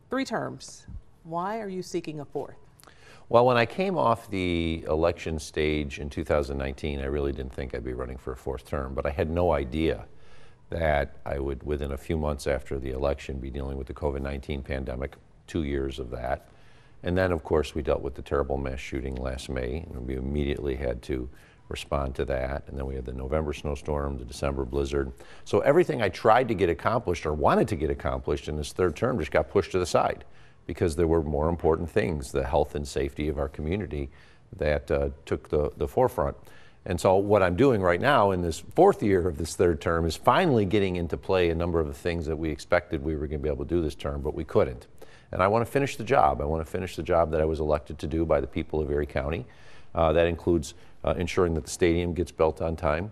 3 terms. Why are you seeking a 4th? Well, when I came off the election stage in 2019, I really didn't think I'd be running for a 4th term, but I had no idea that I would, within a few months after the election, be dealing with the COVID-19 pandemic, 2 years of that. And then, of course, we dealt with the terrible mass shooting last May, and we immediately had to respond to that. And then we had the November snowstorm, the December blizzard. So everything I tried to get accomplished or wanted to get accomplished in this 3rd term just got pushed to the side because there were more important things, the health and safety of our community, that took the forefront. And so what I'm doing right now in this 4th year of this 3rd term is finally getting into play a number of the things that we expected we were going to be able to do this term, but we couldn't. And I want to finish the job. I want to finish the job that I was elected to do by the people of Erie County. That includes ensuring that the stadium gets built on time,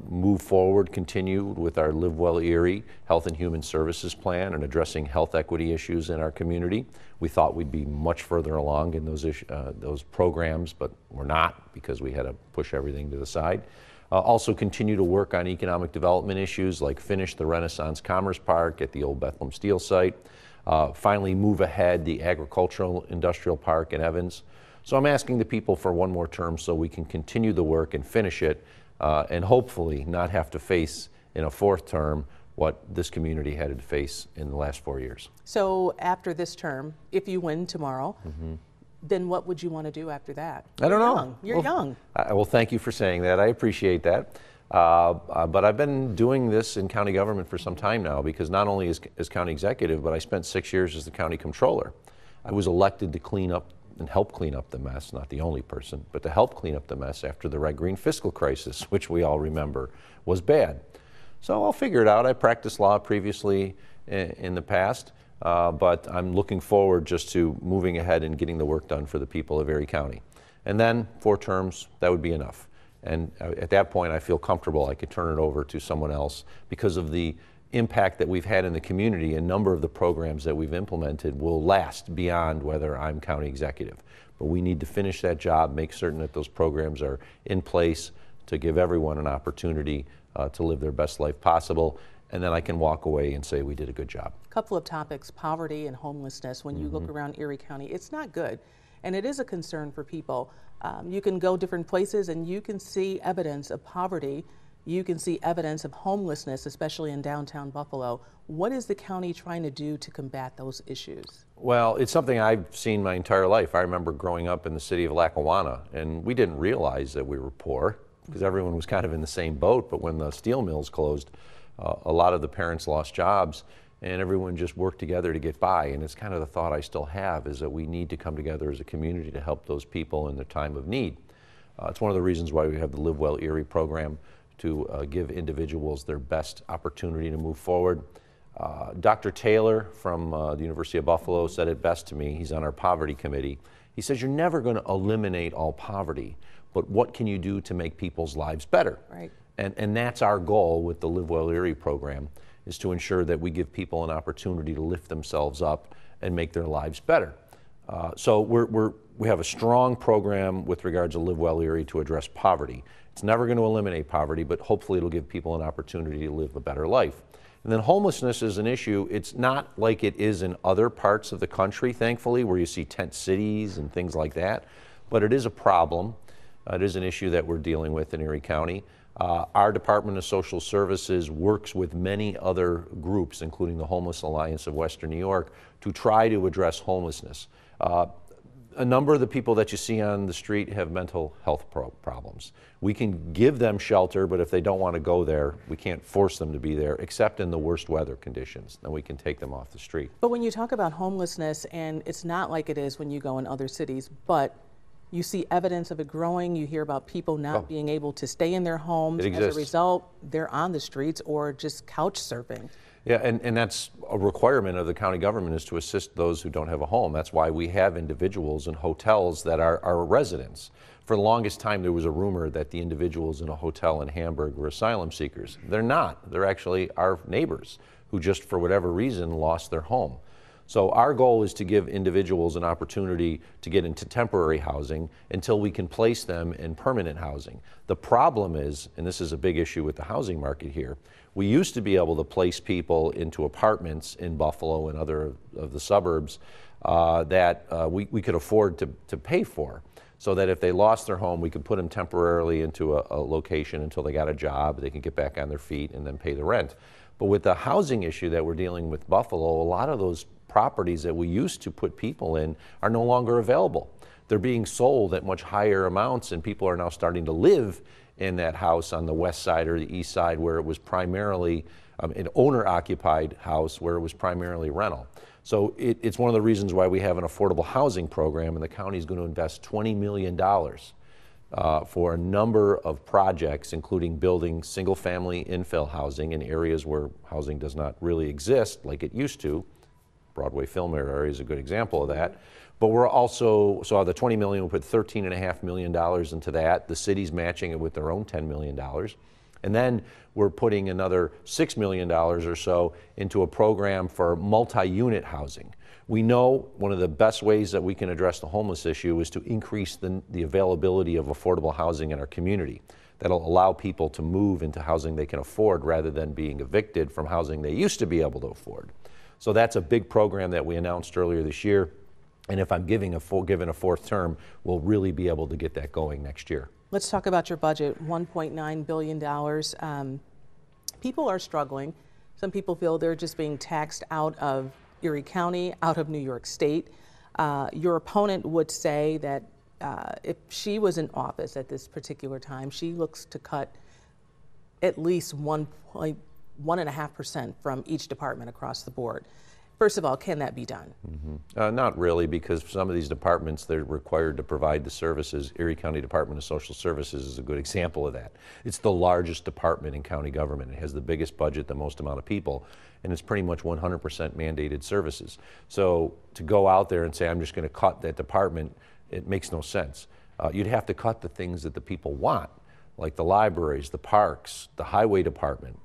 move forward, continue with our Live Well Erie Health and Human Services Plan and addressing health equity issues in our community. We thought we'd be much further along in those programs, but we're not because we had to push everything to the side. Also continue to work on economic development issues like finish the Renaissance Commerce Park at the old Bethlehem Steel site. Finally move ahead the agricultural industrial park in Evans. So I'm asking the people for 1 more term so we can continue the work and finish it and hopefully not have to face in a 4th term what this community had to face in the last 4 years. So after this term, if you win tomorrow, then what would you want to do after that? I don't know. You're young. Well, thank you for saying that. I appreciate that. But I've been doing this in county government for some time now because not only as county executive, but I spent 6 years as the county controller. I was elected to clean up and help clean up the mess, not the only person, but to help clean up the mess after the red-green fiscal crisis, which we all remember was bad. So I'll figure it out. I practiced law previously in the past, but I'm looking forward just to moving ahead and getting the work done for the people of Erie County. And then 4 terms, that would be enough. And at that point, I feel comfortable I could turn it over to someone else because of the impact that we've had in the community. A number of the programs that we've implemented will last beyond whether I'm county executive. But we need to finish that job, make certain that those programs are in place to give everyone an opportunity to live their best life possible. And then I can walk away and say we did a good job. A couple of topics, poverty and homelessness. When you look around Erie County, it's not good. And it is a concern for people. You can go different places and you can see evidence of poverty. You can see evidence of homelessness, especially in downtown Buffalo. What is the county trying to do to combat those issues? Well, it's something I've seen my entire life. I remember growing up in the city of Lackawanna, and we didn't realize that we were poor because everyone was kind of in the same boat. But when the steel mills closed, a lot of the parents lost jobs, and everyone just worked together to get by. And it's kind of the thought I still have, is that we need to come together as a community to help those people in their time of need. It's one of the reasons why we have the Live Well Erie program, to give individuals their best opportunity to move forward. Dr. Taylor from the University of Buffalo said it best to me. He's on our poverty committee. He says, you're never going to eliminate all poverty, but what can you do to make people's lives better? Right. And that's our goal with the Live Well Erie program, is to ensure that we give people an opportunity to lift themselves up and make their lives better. So we have a strong program with regards to Live Well Erie to address poverty. It's never going to eliminate poverty, but hopefully it'll give people an opportunity to live a better life. And then homelessness is an issue. It's not like it is in other parts of the country, thankfully, where you see tent cities and things like that, but it is a problem. It is an issue that we're dealing with in Erie County. Our Department of Social Services works with many other groups, including the Homeless Alliance of Western New York, to try to address homelessness. A number of the people that you see on the street have mental health problems. We can give them shelter, but if they don't want to go there, we can't force them to be there, except in the worst weather conditions. Then we can take them off the street. But when you talk about homelessness, and it's not like it is when you go in other cities, but you see evidence of it growing. You hear about people not being able to stay in their homes. As a result, they're on the streets or just couch surfing. Yeah, and that's a requirement of the county government, is to assist those who don't have a home. That's why we have individuals in hotels that are residents. For the longest time, there was a rumor that the individuals in a hotel in Hamburg were asylum seekers. They're not. They're actually our neighbors who just, for whatever reason, lost their home. So our goal is to give individuals an opportunity to get into temporary housing until we can place them in permanent housing. The problem is, and this is a big issue with the housing market here, we used to be able to place people into apartments in Buffalo and other of the suburbs that we could afford to pay for. So that if they lost their home, we could put them temporarily into a location until they got a job, they can get back on their feet and then pay the rent. But with the housing issue that we're dealing with Buffalo, a lot of those properties that we used to put people in are no longer available. They're being sold at much higher amounts, and people are now starting to live in that house on the west side or the east side where it was primarily an owner-occupied house where it was primarily rental. So it's one of the reasons why we have an affordable housing program, and the county is going to invest $20 million for a number of projects, including building single-family infill housing in areas where housing does not really exist like it used to. Broadway Film area is a good example of that. But we're also, so the $20 million, we'll put $13.5 million into that. The city's matching it with their own $10 million. And then we're putting another $6 million or so into a program for multi-unit housing. We know one of the best ways that we can address the homeless issue is to increase the availability of affordable housing in our community. That'll allow people to move into housing they can afford rather than being evicted from housing they used to be able to afford. So that's a big program that we announced earlier this year. And if I'm given a fourth term, we'll really be able to get that going next year. Let's talk about your budget, $1.9 billion. People are struggling. Some people feel they're just being taxed out of Erie County, out of New York State. Your opponent would say that if she was in office at this particular time, she looks to cut at least 1.5% from each department across the board. First of all, can that be done? Not really, because some of these departments, they're required to provide the services. Erie County Department of Social Services is a good example of that. It's the largest department in county government. It has the biggest budget, the most amount of people, and it's pretty much 100% mandated services. So to go out there and say, I'm just going to cut that department, it makes no sense. You'd have to cut the things that the people want, like the libraries, the parks, the highway department,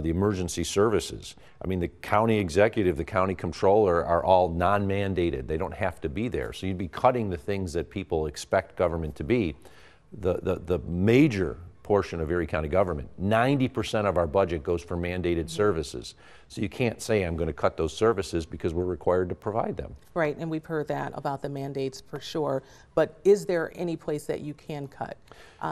the emergency services. I mean, the county executive, the county controller are all non-mandated. They don't have to be there. So you'd be cutting the things that people expect government to be. The major portion of Erie County government, 90% of our budget goes for mandated services. So you can't say I'm going to cut those services because we're required to provide them. Right, and we've heard that about the mandates for sure. But is there any place that you can cut?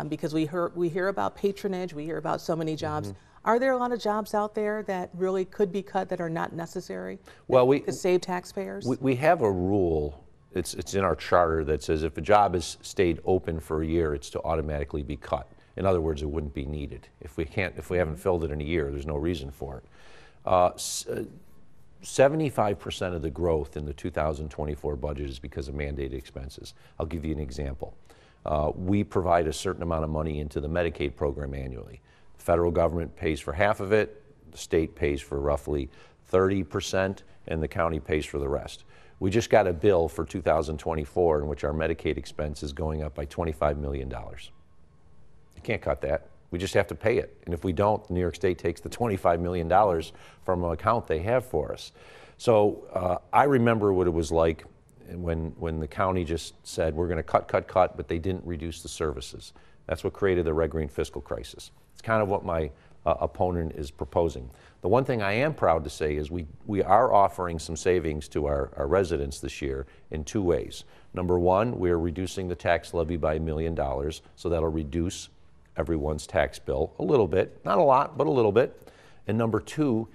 Because we hear about patronage, we hear about so many jobs. Are there a lot of jobs out there that really could be cut that are not necessary to save taxpayers? We have a rule, it's in our charter, that says if a job has stayed open for a year, it's to automatically be cut. In other words, it wouldn't be needed. If we haven't filled it in a year, there's no reason for it. 75% of the growth in the 2024 budget is because of mandated expenses. I'll give you an example. We provide a certain amount of money into the Medicaid program annually. The federal government pays for half of it, the state pays for roughly 30%, and the county pays for the rest. We just got a bill for 2024 in which our Medicaid expense is going up by $25 million. You can't cut that. We just have to pay it. And if we don't, New York State takes the $25 million from an account they have for us. So I remember what it was like when the county just said, we're going to cut, but they didn't reduce the services. That's what created the red green fiscal crisis. It's kind of what my opponent is proposing. The one thing I am proud to say is we are offering some savings to our residents this year in two ways. Number one, we're reducing the tax levy by $1 million, so that'll reduce everyone's tax bill a little bit, not a lot, but a little bit. And number two,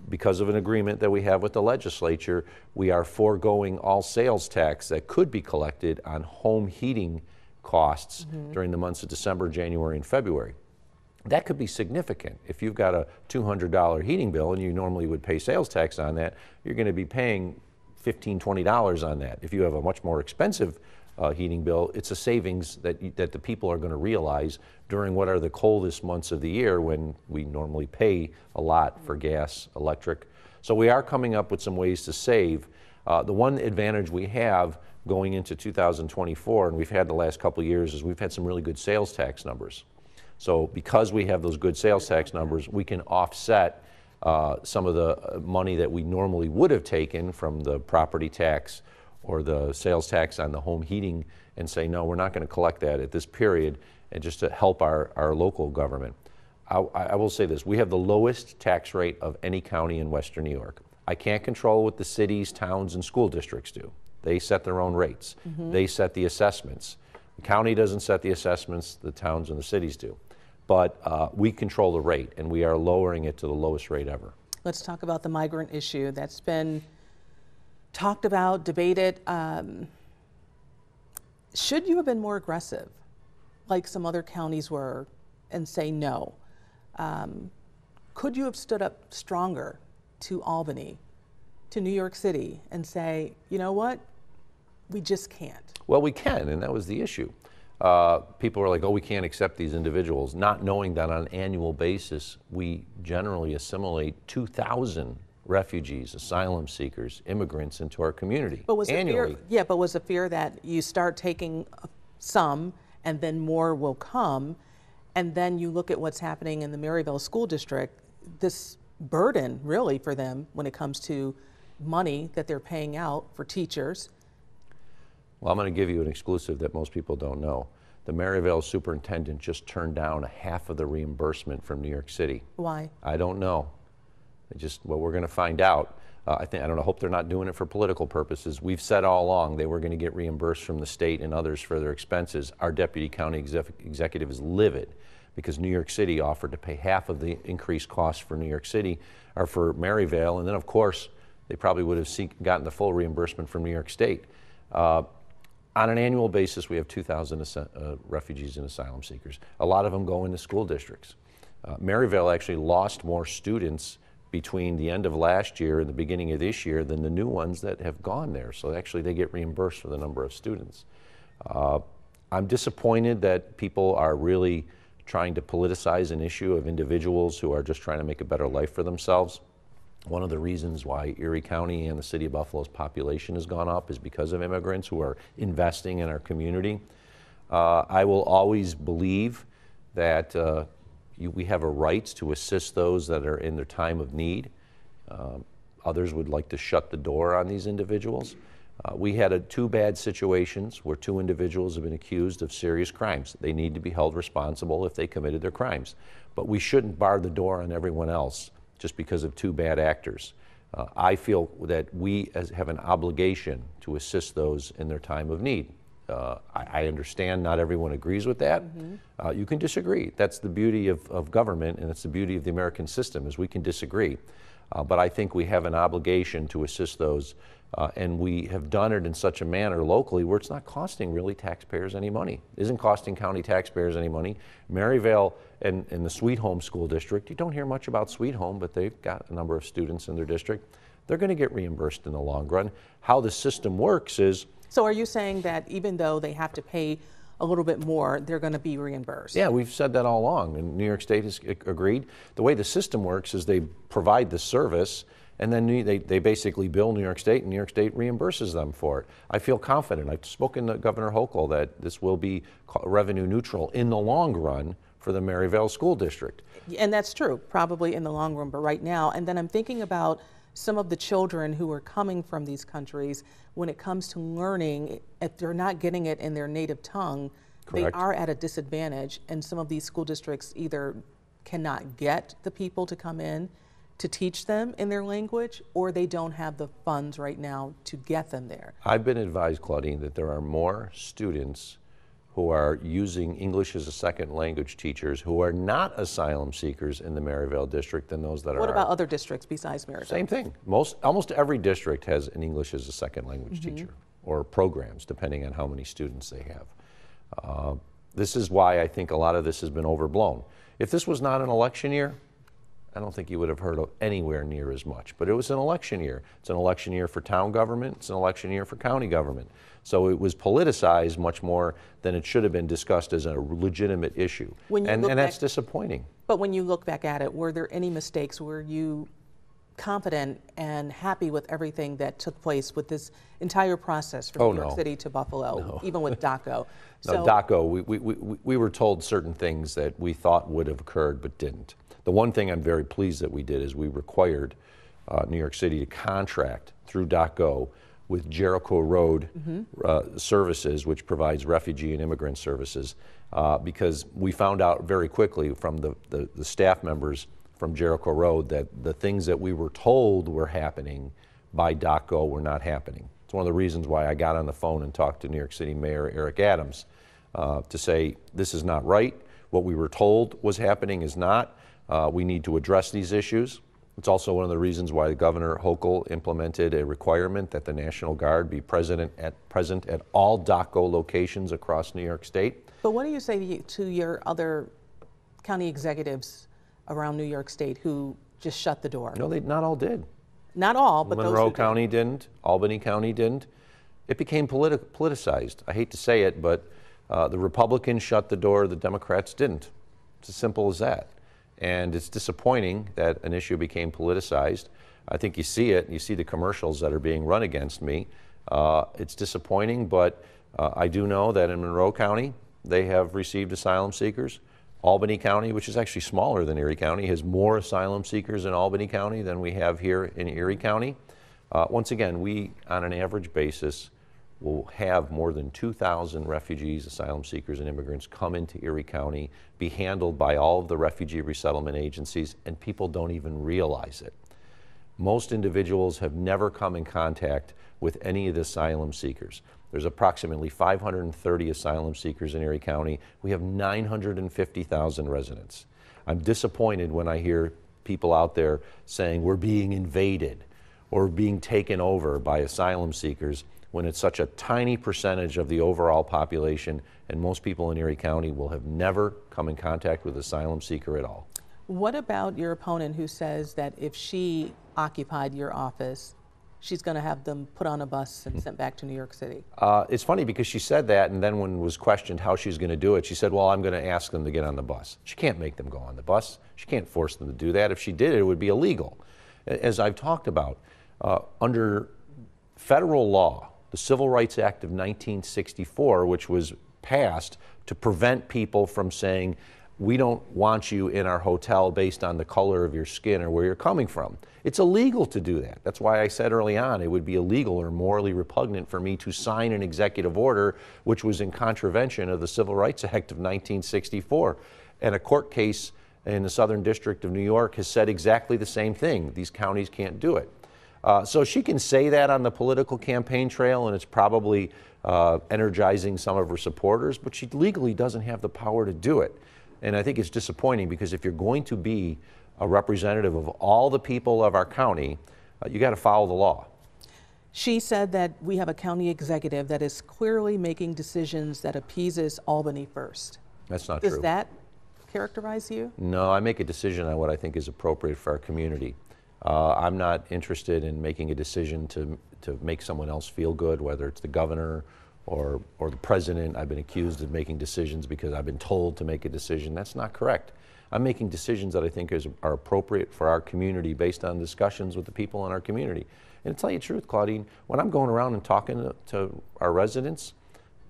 because of an agreement that we have with the legislature, we are foregoing all sales tax that could be collected on home heating costs during the months of December, January, and February. That could be significant. If you've got a $200 heating bill and you normally would pay sales tax on that, you're going to be paying $15, $20 on that. If you have a much more expensive heating bill, it's a savings that the people are going to realize during what are the coldest months of the year when we normally pay a lot for gas, electric. So we are coming up with some ways to save. The one advantage we have going into 2024, and we've had the last couple of years, is we've had some really good sales tax numbers. So because we have those good sales tax numbers, we can offset some of the money that we normally would have taken from the property tax or the sales tax on the home heating and say, no, we're not going to collect that at this period, and just to help our local government. I will say this, we have the lowest tax rate of any county in Western New York. I can't control what the cities, towns, and school districts do. They set their own rates. They set the assessments. The county doesn't set the assessments, the towns and the cities do. But we control the rate, and we are lowering it to the lowest rate ever. Let's talk about the migrant issue that's been talked about, debated. Should you have been more aggressive, like some other counties were, and say no? Could you have stood up stronger to Albany, to New York City, and say, you know what, we just can't? Well, we can, and that was the issue. People are like, oh, we can't accept these individuals, not knowing that on an annual basis, we generally assimilate 2,000 refugees, asylum seekers, immigrants into our community annually. But was the fear that you start taking some and then more will come, and then you look at what's happening in the Maryville School District, this burden really for them when it comes to money that they're paying out for teachers? Well, I'm going to give you an exclusive that most people don't know. The Maryville superintendent just turned down half of the reimbursement from New York City. Why? I don't know. Well, we're going to find out. I hope they're not doing it for political purposes. We've said all along they were going to get reimbursed from the state and others for their expenses. Our deputy county executive is livid because New York City offered to pay half of the increased costs for New York City, or for Maryville, and then of course they probably would have gotten the full reimbursement from New York State. On an annual basis, we have 2,000 refugees and asylum seekers. A lot of them go into school districts. Maryville actually lost more students between the end of last year and the beginning of this year than the new ones that have gone there. So actually they get reimbursed for the number of students. I'm disappointed that people are really trying to politicize an issue of individuals who are just trying to make a better life for themselves. One of the reasons why Erie County and the city of Buffalo's population has gone up is because of immigrants who are investing in our community. I will always believe that we have a right to assist those that are in their time of need. Others would like to shut the door on these individuals. We had two bad situations where two individuals have been accused of serious crimes. They need to be held responsible if they committed their crimes. But we shouldn't bar the door on everyone else just because of two bad actors. I feel that we have an obligation to assist those in their time of need. I understand not everyone agrees with that. You can disagree. That's the beauty of government, and it's the beauty of the American system, is we can disagree. But I think we have an obligation to assist those, and we have done it in such a manner locally where it's not costing really taxpayers any money. It isn't costing county taxpayers any money. Maryville and the Sweet Home School District, you don't hear much about Sweet Home, but they've got a number of students in their district. They're going to get reimbursed in the long run. How the system works is... So are you saying that even though they have to pay a little bit more, they're going to be reimbursed? Yeah, we've said that all along, and New York State has agreed. The way the system works is they provide the service, and then they basically bill New York State, and New York State reimburses them for it. I feel confident. I've spoken to Governor Hochul that this will be revenue neutral in the long run for the Maryville School District. And that's true, probably in the long run, but right now. And then I'm thinking about some of the children who are coming from these countries. When it comes to learning, if they're not getting it in their native tongue, Correct. They are at a disadvantage, and some of these school districts either cannot get the people to come in to teach them in their language, or they don't have the funds right now to get them there. I've been advised, Claudine, that there are more students who are using English as a second language teachers who are not asylum seekers in the Maryville district than those that are. What about other districts besides Maryville? Same thing. Almost every district has an English as a second language teacher, or programs, depending on how many students they have. This is why I think a lot of this has been overblown. If this was not an election year, I don't think you would have heard of anywhere near as much. But it was an election year. It's an election year for town government. It's an election year for county government. So it was politicized much more than it should have been discussed as a legitimate issue. And that's disappointing. But when you look back at it, were there any mistakes? Were you confident and happy with everything that took place with this entire process from New York City to Buffalo, even with DACO? No, DACO, we were told certain things that we thought would have occurred but didn't. The one thing I'm very pleased that we did is we required New York City to contract through .go with Jericho Road Services, which provides refugee and immigrant services, because we found out very quickly from the staff members from Jericho Road that the things that we were told were happening by .go were not happening. It's one of the reasons why I got on the phone and talked to New York City Mayor Eric Adams to say, this is not right. What we were told was happening is not. We need to address these issues. It's also one of the reasons why Governor Hochul implemented a requirement that the National Guard be present at all .go locations across New York State. But what do you say to your other county executives around New York State who just shut the door? No, they not all did. Not all, but Monroe those County didn't. Albany County didn't. It became politicized. I hate to say it, but the Republicans shut the door, the Democrats didn't. It's as simple as that. And it's disappointing that an issue became politicized. I think you see it. You see the commercials that are being run against me. It's disappointing, but I do know that in Monroe County, they have received asylum seekers. Albany County, which is actually smaller than Erie County, has more asylum seekers in Albany County than we have here in Erie County. Once again, we, on an average basis, will have more than 2,000 refugees, asylum seekers, and immigrants come into Erie County, be handled by all of the refugee resettlement agencies, and people don't even realize it. Most individuals have never come in contact with any of the asylum seekers. There's approximately 530 asylum seekers in Erie County. We have 950,000 residents. I'm disappointed when I hear people out there saying we're being invaded or being taken over by asylum seekers, when it's such a tiny percentage of the overall population, and most people in Erie County will have never come in contact with an asylum seeker at all. What about your opponent who says that if she occupied your office, she's going to have them put on a bus and sent back to New York City? It's funny because she said that, and then when was questioned how she's going to do it, she said, well, I'm going to ask them to get on the bus. She can't make them go on the bus. She can't force them to do that. If she did it, it would be illegal. As I've talked about, under federal law, the Civil Rights Act of 1964, which was passed to prevent people from saying, we don't want you in our hotel based on the color of your skin or where you're coming from. It's illegal to do that. That's why I said early on it would be illegal or morally repugnant for me to sign an executive order which was in contravention of the Civil Rights Act of 1964. And a court case in the Southern District of New York has said exactly the same thing. These counties can't do it. So she can say that on the political campaign trail, and it's probably energizing some of her supporters, but she legally doesn't have the power to do it. And I think it's disappointing because if you're going to be a representative of all the people of our county, you got to follow the law. She said that we have a county executive that is clearly making decisions that appeases Albany first. That's not true. Does that characterize you? No, I make a decision on what I think is appropriate for our community. I'm not interested in making a decision to make someone else feel good, whether it's the governor or the president. I've been accused of making decisions because I've been told to make a decision. That's not correct. I'm making decisions that I think are appropriate for our community based on discussions with the people in our community. And to tell you the truth, Claudine, when I'm going around and talking to our residents,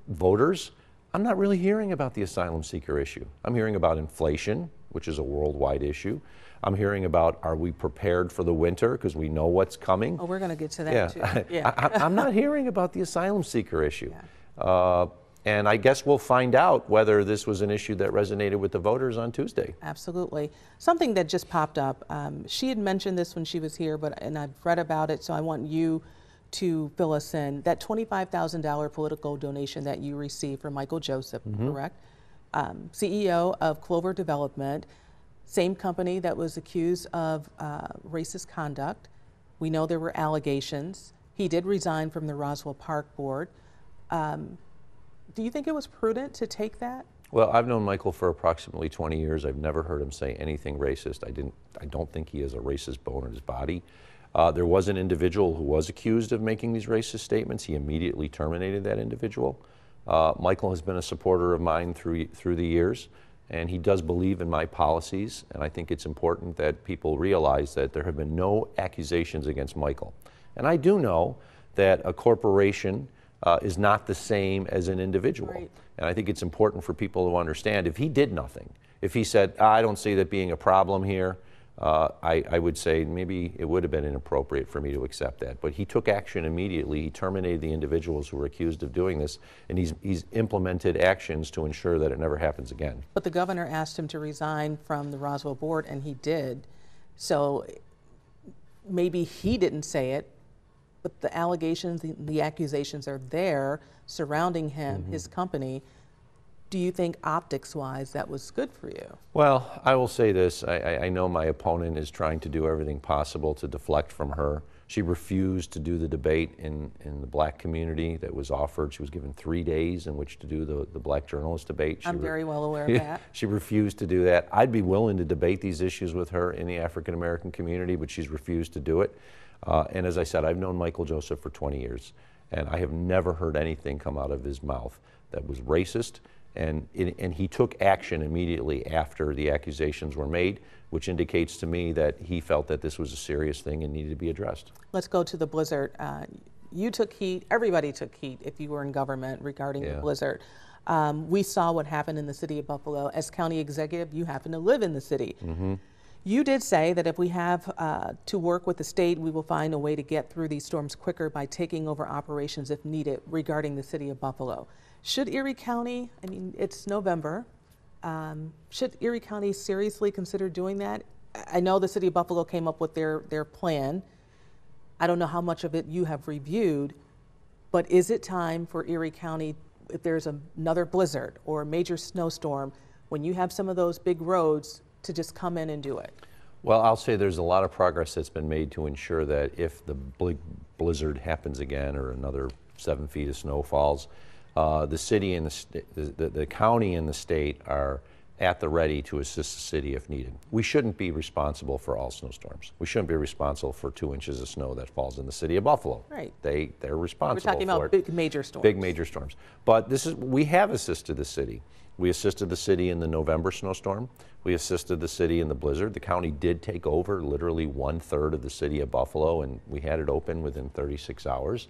voters, I'm not really hearing about the asylum seeker issue. I'm hearing about inflation, which is a worldwide issue. I'm hearing about, are we prepared for the winter because we know what's coming? Oh, we're going to get to that too. Yeah. I'm not hearing about the asylum seeker issue. Yeah. And I guess we'll find out whether this was an issue that resonated with the voters on Tuesday. Absolutely. Something that just popped up, she had mentioned this when she was here, and I've read about it, so I want you to fill us in. That $25,000 political donation that you received from Michael Joseph, correct? CEO of Clover Development, same company that was accused of racist conduct. We know there were allegations. He did resign from the Roswell Park Board. Do you think it was prudent to take that? Well, I've known Michael for approximately 20 years. I've never heard him say anything racist. I don't think he has a racist bone in his body. There was an individual who was accused of making these racist statements. He immediately terminated that individual. Michael has been a supporter of mine through the years, and he does believe in my policies, and I think it's important that people realize that there have been no accusations against Michael. And I do know that a corporation is not the same as an individual. Right. And I think it's important for people to understand if he did nothing, If he said, I don't see that being a problem here, I would say maybe it would have been inappropriate for me to accept that. But he took action immediately. He terminated the individuals who were accused of doing this, and he's implemented actions to ensure that it never happens again. But the governor asked him to resign from the Roswell board, and he did. So maybe he didn't say it, but the allegations, the accusations are there surrounding him, his company. Do you think optics-wise that was good for you? Well, I will say this. I know my opponent is trying to do everything possible to deflect from her. She refused to do the debate in the black community that was offered. She was given 3 days in which to do the black journalist debate. I'm very well aware of that. She refused to do that. I'd be willing to debate these issues with her in the African American community, but she's refused to do it. And as I said, I've known Michael Joseph for 20 years, and I have never heard anything come out of his mouth that was racist. And he took action immediately after the accusations were made, which indicates to me that he felt that this was a serious thing and needed to be addressed. Let's go to the blizzard. You took heat, everybody took heat if you were in government regarding the blizzard. We saw what happened in the city of Buffalo. As county executive, you happen to live in the city. You did say that if we have to work with the state, we will find a way to get through these storms quicker by taking over operations if needed regarding the city of Buffalo. Should Erie County, I mean, it's November, should Erie County seriously consider doing that? I know the city of Buffalo came up with their plan. I don't know how much of it you have reviewed, but is it time for Erie County, if there's another blizzard or a major snowstorm, when you have some of those big roads, to just come in and do it? Well, I'll say there's a lot of progress that's been made to ensure that if the big blizzard happens again or another 7 feet of snow falls, the city and the county and the state are at the ready to assist the city if needed. We shouldn't be responsible for all snowstorms. We shouldn't be responsible for 2 inches of snow that falls in the city of Buffalo. Right. They're responsible for it. We're talking about big major storms. Big major storms. But we have assisted the city. We assisted the city in the November snowstorm. We assisted the city in the blizzard. The county did take over literally 1/3 of the city of Buffalo, and we had it open within 36 hours.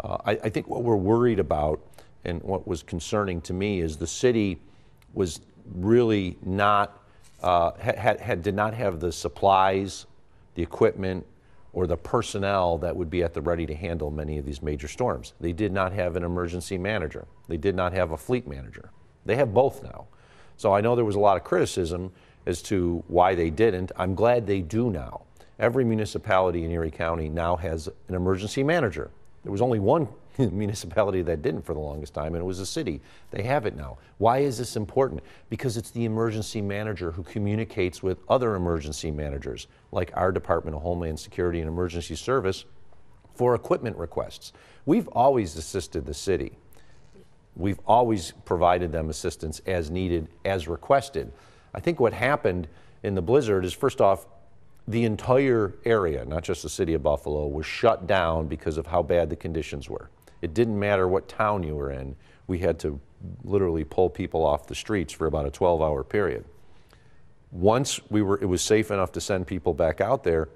I think what we're worried about and what was concerning to me is the city was really not, did not have the supplies, the equipment, or the personnel that would be at the ready to handle many of these major storms. They did not have an emergency manager. They did not have a fleet manager. They have both now. So I know there was a lot of criticism as to why they didn't. I'm glad they do now. Every municipality in Erie County now has an emergency manager. There was only one municipality that didn't for the longest time, and it was the city. They have it now. Why is this important? Because it's the emergency manager who communicates with other emergency managers, like our Department of Homeland Security and Emergency Service, for equipment requests. We've always assisted the city. We've always provided them assistance as needed, as requested. I think what happened in the blizzard is, first off, the entire area, not just the city of Buffalo, was shut down because of how bad the conditions were. It didn't matter what town you were in. We had to literally pull people off the streets for about a 12-hour period. Once it was safe enough to send people back out there,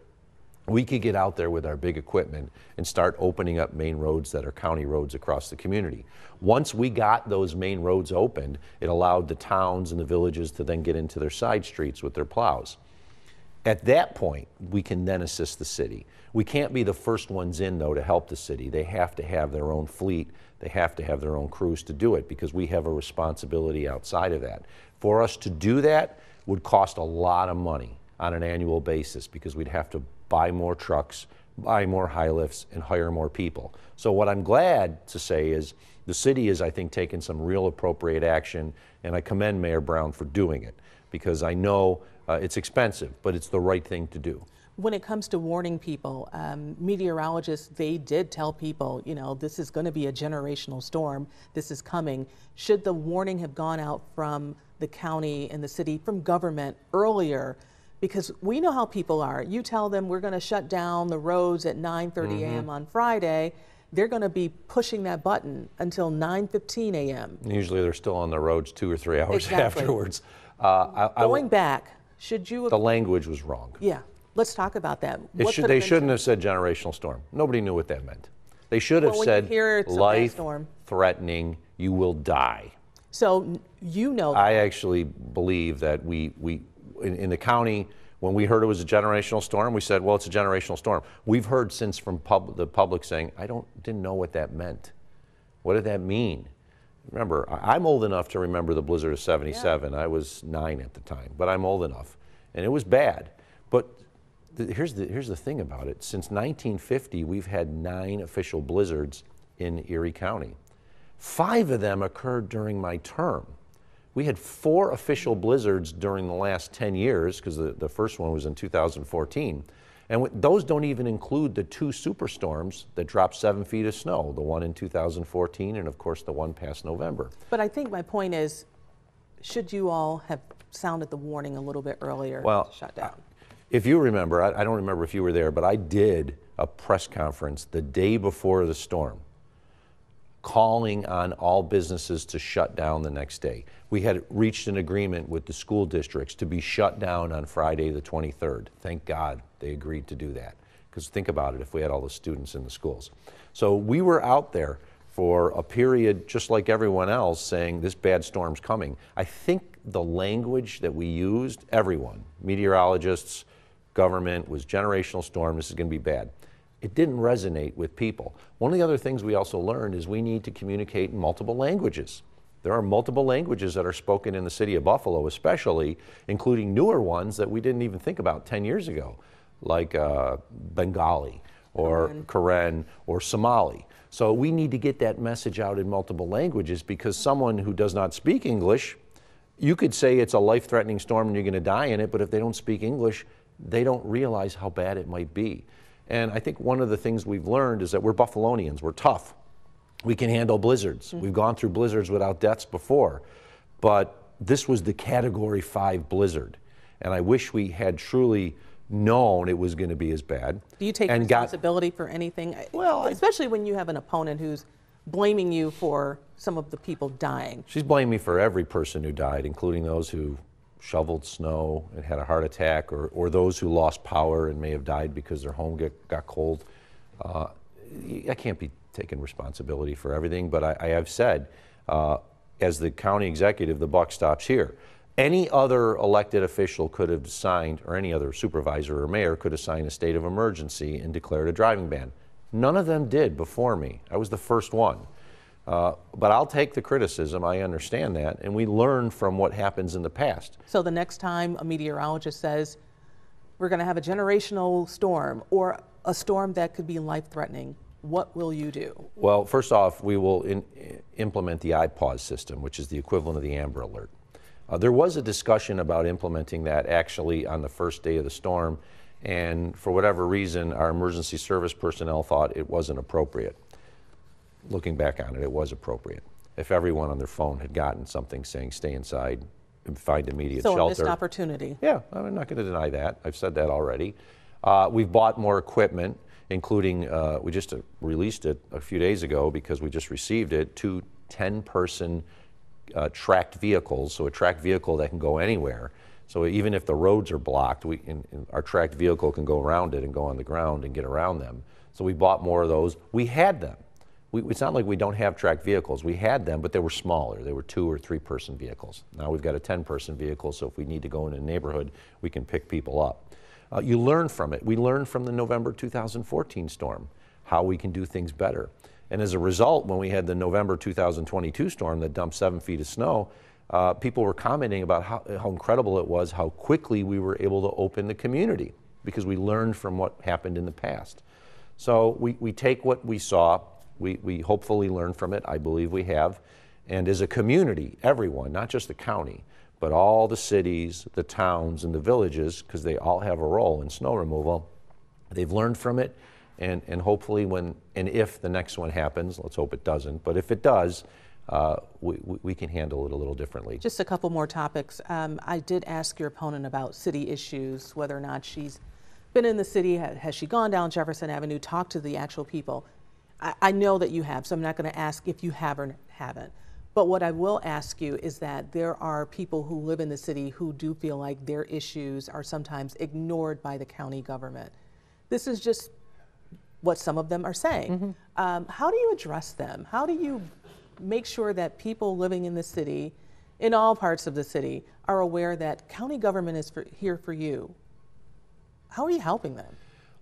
we could get out there with our big equipment and start opening up main roads that are county roads across the community. Once we got those main roads opened, it allowed the towns and the villages to then get into their side streets with their plows. At that point, we can then assist the city. We can't be the first ones in, though, to help the city. They have to have their own fleet. They have to have their own crews to do it because we have a responsibility outside of that. For us to do that would cost a lot of money on an annual basis because we'd have to buy more trucks, buy more high lifts, and hire more people. So what I'm glad to say is the city is, I think, taking some real appropriate action, and I commend Mayor Brown for doing it because I know it's expensive, but it's the right thing to do. When it comes to warning people, meteorologists, they did tell people, you know, this is going to be a generational storm, this is coming. Should the warning have gone out from the county and the city, from government earlier? Because we know how people are. You tell them we're going to shut down the roads at 9:30 a.m. on Friday, they're going to be pushing that button until 9:15 a.m. Usually they're still on the roads 2 or 3 hours afterwards. Going back, should you have... The language was wrong. Yeah, let's talk about that. They shouldn't have said generational storm. Nobody knew what that meant. They should have said life-threatening, you will die. So you know that. I actually believe that in the county, when we heard it was a generational storm, we said, well, it's a generational storm. We've heard since from the public saying, didn't know what that meant. What did that mean? Remember, I'm old enough to remember the blizzard of '77. Yeah. I was 9 at the time, but I'm old enough. And it was bad. But here's the thing about it. Since 1950, we've had 9 official blizzards in Erie County. 5 of them occurred during my term. We had 4 official blizzards during the last 10 years, because the first one was in 2014. And those don't even include the 2 superstorms that dropped 7 feet of snow, the one in 2014 and, of course, the one past November. But I think my point is, should you all have sounded the warning a little bit earlier to shut down? If you remember, I don't remember if you were there, but I did a press conference the day before the storm, calling on all businesses to shut down the next day. We had reached an agreement with the school districts to be shut down on Friday the 23rd. Thank God they agreed to do that, because think about it if we had all the students in the schools. So we were out there for a period just like everyone else saying this bad storm's coming. I think the language that we used, everyone, meteorologists, government, was generational storm, this is going to be bad. It didn't resonate with people. One of the other things we also learned is we need to communicate in multiple languages. There are multiple languages that are spoken in the city of Buffalo, especially, including newer ones that we didn't even think about 10 years ago, like Bengali or Karen or Somali. So we need to get that message out in multiple languages, because someone who does not speak English, you could say it's a life-threatening storm and you're going to die in it, but if they don't speak English, they don't realize how bad it might be. And I think one of the things we've learned is that we're Buffalonians, we're tough. We can handle blizzards. We've gone through blizzards without deaths before, but this was the Category 5 blizzard. And I wish we had truly known it was going to be as bad. Do you take responsibility for anything? Well, especially when you have an opponent who's blaming you for some of the people dying. She's blamed me for every person who died, including those who shoveled snow and had a heart attack, or those who lost power and may have died because their home got cold. I can't be taking responsibility for everything, but I have said, as the county executive, the buck stops here. Any other elected official could have signed, or any other supervisor or mayor could have signed a state of emergency and declared a driving ban. None of them did before me. I was the first one. But I'll take the criticism, I understand that, and we learn from what happens in the past. So the next time a meteorologist says, we're going to have a generational storm, or a storm that could be life-threatening, what will you do? Well, first off, we will implement the iPause system, which is the equivalent of the Amber Alert. There was a discussion about implementing that actually on the first day of the storm, and for whatever reason, our emergency service personnel thought it wasn't appropriate. Looking back on it, it was appropriate. If everyone on their phone had gotten something saying stay inside and find immediate shelter. So a missed opportunity. Yeah, I'm not going to deny that. I've said that already. We've bought more equipment, including, we just released it a few days ago because we just received it, 2 10-person tracked vehicles, so a tracked vehicle that can go anywhere. So even if the roads are blocked, our tracked vehicle can go around it and go on the ground and get around them. So we bought more of those. We had them. It's not like we don't have tracked vehicles. We had them, but they were smaller. They were 2 or 3-person vehicles. Now we've got a 10-person vehicle, so if we need to go in a neighborhood, we can pick people up. You learn from it. We learned from the November 2014 storm how we can do things better. And as a result, when we had the November 2022 storm that dumped 7 feet of snow, people were commenting about how incredible it was, how quickly we were able to open the community, because we learned from what happened in the past. So we take what we saw. We hopefully learn from it. I believe we have. And as a community, everyone, not just the county, but all the cities, the towns, and the villages, because they all have a role in snow removal, they've learned from it. And hopefully when and if the next one happens, let's hope it doesn't, but if it does, we can handle it a little differently. Just a couple more topics. I did ask your opponent about city issues, whether or not she's been in the city, has she gone down Jefferson Avenue, talked to the actual people. I know that you have, so I'm not going to ask if you have or haven't. But what I will ask you is that there are people who live in the city who do feel like their issues are sometimes ignored by the county government. This is just what some of them are saying. Mm-hmm. How do you address them? How do you make sure that people living in the city, in all parts of the city, are aware that county government is here for you. How are you helping them?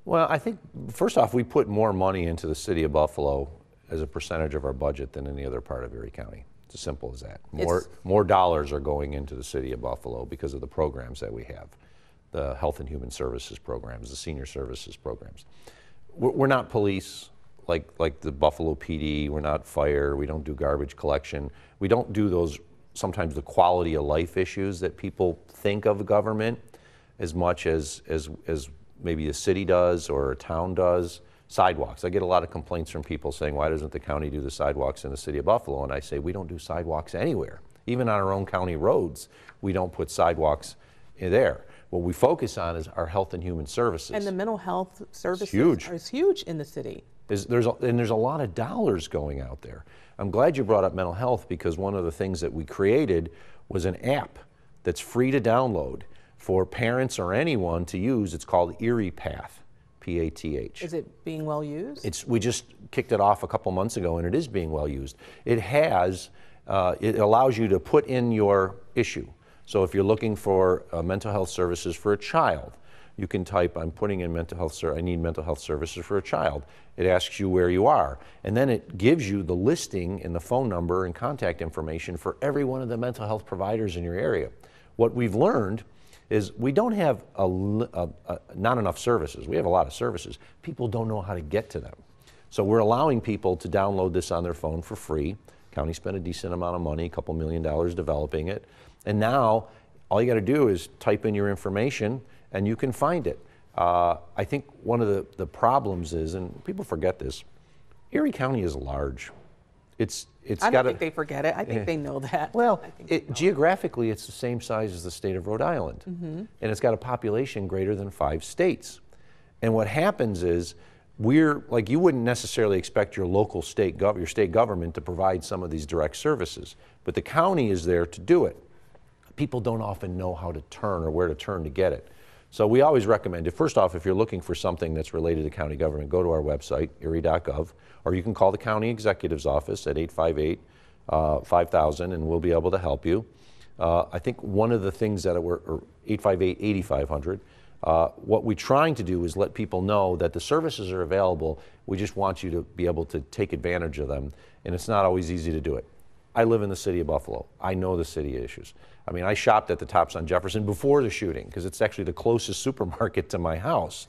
Well, I think, first off, we put more money into the city of Buffalo as a percentage of our budget than any other part of Erie County. It's as simple as that. More dollars are going into the city of Buffalo because of the programs that we have, the health and human services programs, the senior services programs. We're not police like the Buffalo PD. We're not fire. We don't do garbage collection. We don't do those, sometimes the quality of life issues that people think of government as much as maybe a city does or a town does. Sidewalks. I get a lot of complaints from people saying, why doesn't the county do the sidewalks in the city of Buffalo? And I say, we don't do sidewalks anywhere. Even on our own county roads, we don't put sidewalks in there. What we focus on is our health and human services. And the mental health services is huge in the city. There's a lot of dollars going out there. I'm glad you brought up mental health, because one of the things that we created was an app that's free to download for parents or anyone to use. It's called Erie Path. P-A-T-H. Is it being well used? We just kicked it off a couple months ago, and it is being well used. It allows you to put in your issue. So if you're looking for mental health services for a child, you can type, I'm putting in mental health, I need mental health services for a child. It asks you where you are, and then it gives you the listing and the phone number and contact information for every one of the mental health providers in your area. What we've learned is we don't have not enough services. We have a lot of services. People don't know how to get to them. So we're allowing people to download this on their phone for free. County spent a decent amount of money, a couple $1 million developing it. And now all you got to do is type in your information and you can find it. I think one of the problems is, and people forget this, Erie County is large. I don't think they forget it. I think they know that. Well, geographically, it's the same size as the state of Rhode Island. Mm-hmm. And it's got a population greater than 5 states. And what happens is, you wouldn't necessarily expect your local your state government to provide some of these direct services, but the county is there to do it. People don't often know how to turn or where to turn to get it. So we always recommend it. First off, if you're looking for something that's related to county government, go to our website, erie.gov, or you can call the county executive's office at 858-5000, and we'll be able to help you. I think one of the things that we're 858-8500, what we're trying to do is let people know that the services are available. We just want you to be able to take advantage of them, and it's not always easy to do it. I live in the city of Buffalo. I know the city issues. I mean, I shopped at the Tops on Jefferson before the shooting because it's actually the closest supermarket to my house.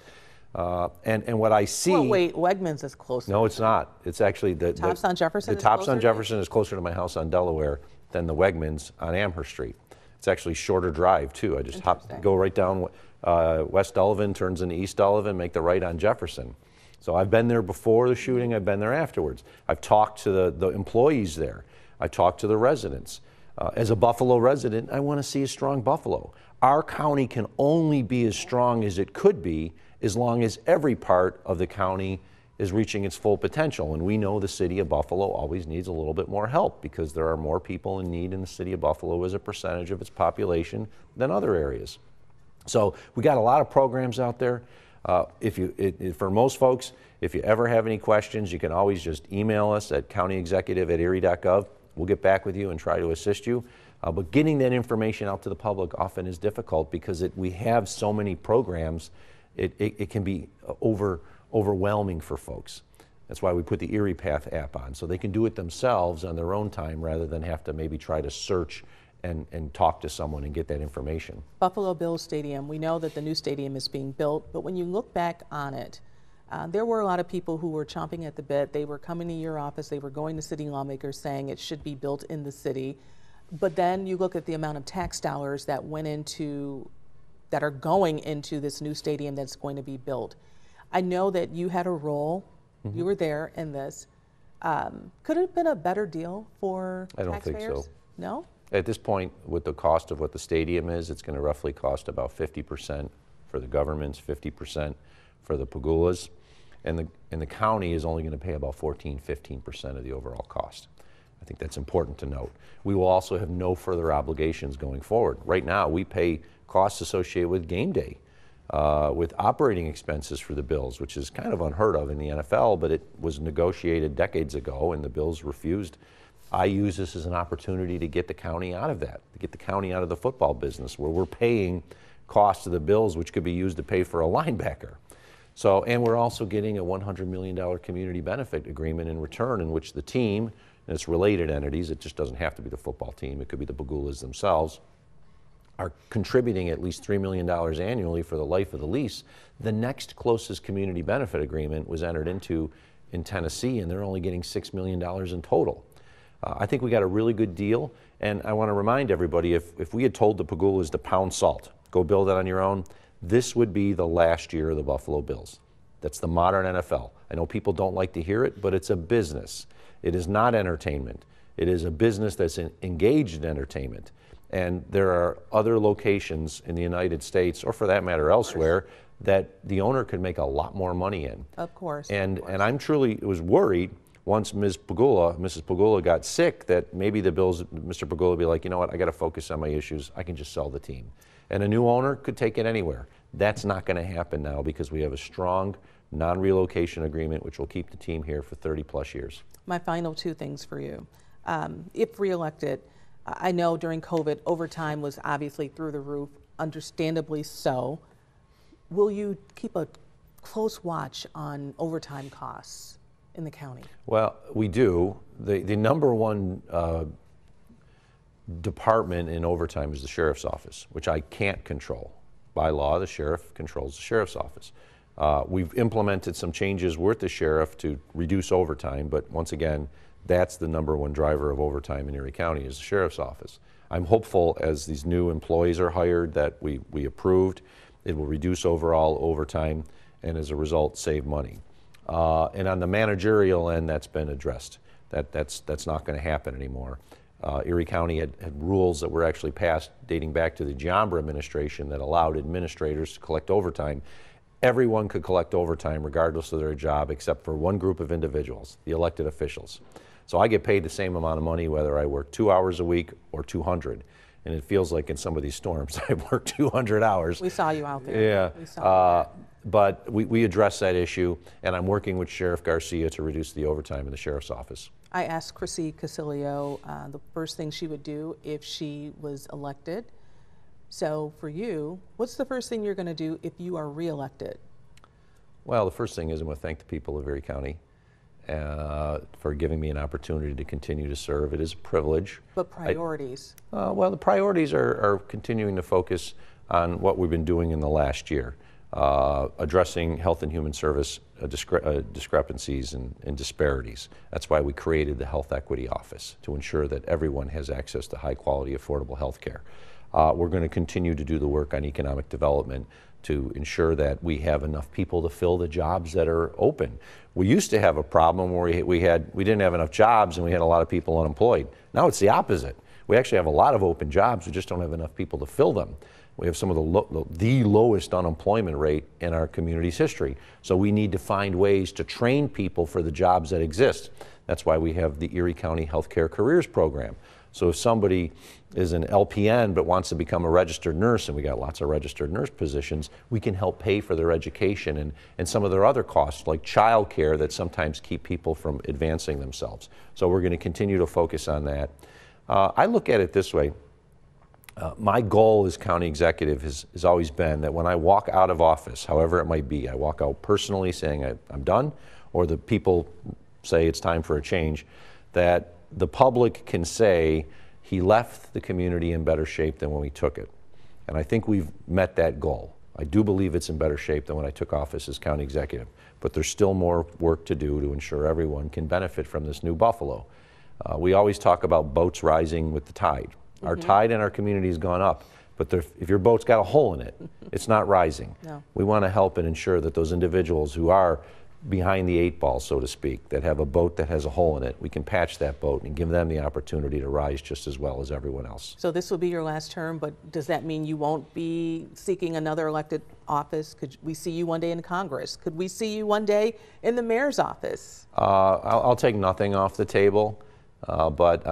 And what I see... Well, wait, Wegmans is closer. No, it's not. It's actually the Tops on Jefferson. The Tops on Jefferson is closer to my house on Delaware than the Wegmans on Amherst Street. It's actually a shorter drive too. I just go right down West Delavan, turns into East Delavan, make the right on Jefferson. So I've been there before the shooting. I've been there afterwards. I've talked to the employees there. I talked to the residents. As a Buffalo resident, I want to see a strong Buffalo. Our county can only be as strong as it could be as long as every part of the county is reaching its full potential. And we know the city of Buffalo always needs a little bit more help because there are more people in need in the city of Buffalo as a percentage of its population than other areas. So we got a lot of programs out there. For most folks, if you ever have any questions, you can always just email us at countyexecutive@erie.gov. We'll get back with you and try to assist you. But getting that information out to the public often is difficult because we have so many programs, it can be overwhelming for folks. That's why we put the Erie Path app on, so they can do it themselves on their own time rather than have to maybe try to search and talk to someone and get that information. Buffalo Bills Stadium, we know that the new stadium is being built, but when you look back on it, there were a lot of people who were chomping at the bit. They were coming to your office, they were going to city lawmakers saying it should be built in the city. But then you look at the amount of tax dollars that are going into this new stadium that's going to be built. I know that you had a role, you were there in this. Could it have been a better deal for taxpayers? I don't think so. No? At this point, with the cost of what the stadium is, it's going to roughly cost about 50% for the governments, 50% for the Pagulas, and the county is only going to pay about 14-15% of the overall cost. I think that's important to note. We will also have no further obligations going forward. Right now, we pay costs associated with game day, with operating expenses for the Bills, which is kind of unheard of in the NFL, but it was negotiated decades ago, and the Bills refused I use this as an opportunity to get the county out of that, to get the county out of the football business where we're paying costs of the bills which could be used to pay for a linebacker. So, and we're also getting a $100 million community benefit agreement in return, in which the team and its related entities, it just doesn't have to be the football team, it could be the Pegulas themselves, are contributing at least $3 million annually for the life of the lease. The next closest community benefit agreement was entered into in Tennessee, and they're only getting $6 million in total. I think we got a really good deal, and I want to remind everybody, if we had told the Pegulas to pound salt, go build it on your own, this would be the last year of the Buffalo Bills. That's the modern NFL. I know people don't like to hear it, but it's a business. It is not entertainment. It is a business that's engaged in entertainment. And there are other locations in the United States, or for that matter elsewhere, that the owner could make a lot more money in. Of course. And I'm truly was worried once Mrs. Pegula got sick, that maybe the Bills, Mr. Pegula would be like, you know what, I got to focus on my issues. I can just sell the team. And a new owner could take it anywhere. That's not going to happen now because we have a strong non-relocation agreement which will keep the team here for 30 plus years. My final two things for you. If reelected, I know during COVID, overtime was obviously through the roof, understandably so. Will you keep a close watch on overtime costs in the county? Well, we do. The number one department in overtime is the sheriff's office, which I can't control. By law, the sheriff controls the sheriff's office. We've implemented some changes with the sheriff to reduce overtime, but once again, that's the number one driver of overtime in Erie County is the sheriff's office. I'm hopeful as these new employees are hired that we approved, it will reduce overall overtime and as a result save money. And on the managerial end, that's been addressed. That's not going to happen anymore. Erie County had rules that were actually passed dating back to the Giambra administration that allowed administrators to collect overtime. Everyone could collect overtime regardless of their job except for one group of individuals, the elected officials. So I get paid the same amount of money whether I work 2 hours a week or 200. And it feels like in some of these storms I work 200 hours. We saw you out there. Yeah. We saw you. But we addressed that issue, and I'm working with Sheriff Garcia to reduce the overtime in the sheriff's office. I asked Chrissy Casilio the first thing she would do if she was elected. So for you, what's the first thing you're going to do if you are reelected? Well, the first thing is I'm going to thank the people of Erie County for giving me an opportunity to continue to serve. It is a privilege. But priorities? Well, the priorities are continuing to focus on what we've been doing in the last year. Addressing health and human service discrepancies and disparities. That's why we created the Health Equity Office, to ensure that everyone has access to high quality, affordable health care. We're going to continue to do the work on economic development to ensure that we have enough people to fill the jobs that are open. We used to have a problem where we didn't have enough jobs and we had a lot of people unemployed. Now it's the opposite. We actually have a lot of open jobs, we just don't have enough people to fill them. We have some of the lowest unemployment rate in our community's history. So we need to find ways to train people for the jobs that exist. That's why we have the Erie County Healthcare Careers Program. So if somebody is an LPN but wants to become a registered nurse, and we got lots of registered nurse positions, we can help pay for their education and some of their other costs, like child care that sometimes keep people from advancing themselves. So we're going to continue to focus on that. I look at it this way. My goal as county executive has always been that when I walk out of office, however it might be, I walk out personally saying I'm done, or the people say it's time for a change, that the public can say he left the community in better shape than when we took it. And I think we've met that goal. I do believe it's in better shape than when I took office as county executive, but there's still more work to do to ensure everyone can benefit from this new Buffalo. We always talk about boats rising with the tide. Our tide in our community has gone up, but if your boat's got a hole in it, it's not rising. No. We want to help and ensure that those individuals who are behind the 8 ball, so to speak, that have a boat that has a hole in it, we can patch that boat and give them the opportunity to rise just as well as everyone else. So this will be your last term, but does that mean you won't be seeking another elected office? Could we see you one day in Congress? Could we see you one day in the mayor's office? I'll take nothing off the table. But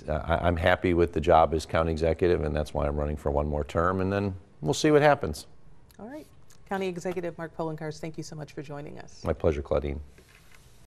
I'm happy with the job as county executive, and that's why I'm running for one more term, and then we'll see what happens. All right. County Executive Mark Poloncarz, thank you so much for joining us. My pleasure, Claudine.